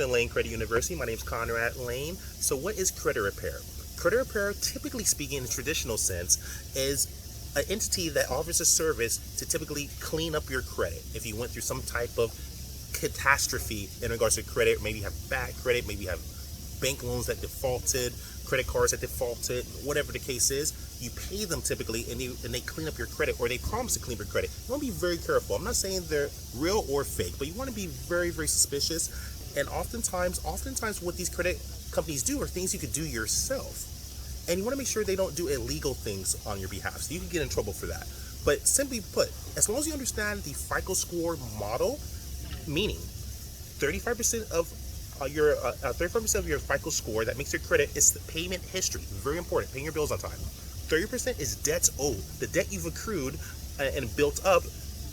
Lane Credit University. My name is Conrad Layn. So what is credit repair? Credit repair, typically speaking in the traditional sense, is an entity that offers a service to typically clean up your credit. If you went through some type of catastrophe in regards to credit, maybe you have bad credit, maybe you have bank loans that defaulted, credit cards that defaulted, whatever the case is, you pay them typically and they clean up your credit, or they promise to clean up your credit. You want to be very careful. I'm not saying they're real or fake, but you want to be very, very suspicious. And oftentimes what these credit companies do are things you could do yourself. And you want to make sure they don't do illegal things on your behalf. So you can get in trouble for that. But simply put, as long as you understand the FICO score model, meaning 35% of your 35% of your FICO score that makes your credit is the payment history. Very important, paying your bills on time. 30% is debts owed. The debt you've accrued and built up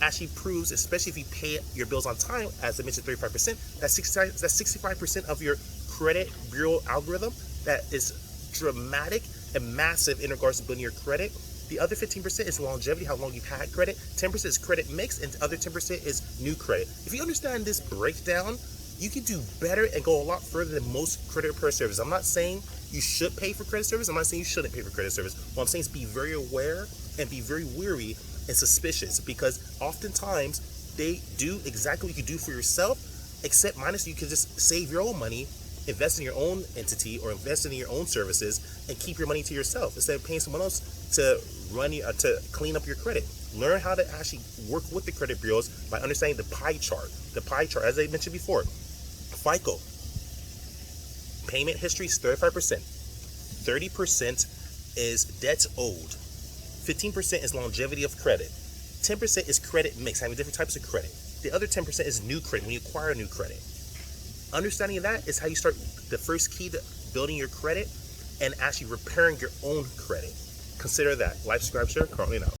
actually proves, especially if you pay your bills on time, as I mentioned, 35%, that's 65% of your credit bureau algorithm. That is dramatic and massive in regards to building your credit. The other 15% is longevity, how long you've had credit. 10% is credit mix, and the other 10% is new credit. If you understand this breakdown, you can do better and go a lot further than most credit repair services. I'm not saying you should pay for credit service. I'm not saying you shouldn't pay for credit service. What I'm saying is be very aware and be very wary and suspicious, because oftentimes they do exactly what you can do for yourself, except minus you can just save your own money, invest in your own entity, or invest in your own services and keep your money to yourself instead of paying someone else to to clean up your credit. Learn how to actually work with the credit bureaus by understanding the pie chart. The pie chart, as I mentioned before, FICO payment history is 35%. 30% is debts owed. 15% is longevity of credit. 10% is credit mix, having different types of credit. The other 10% is new credit, when you acquire new credit. Understanding that is how you start the first key to building your credit and actually repairing your own credit. Consider that. Like, subscribe, share, currently now.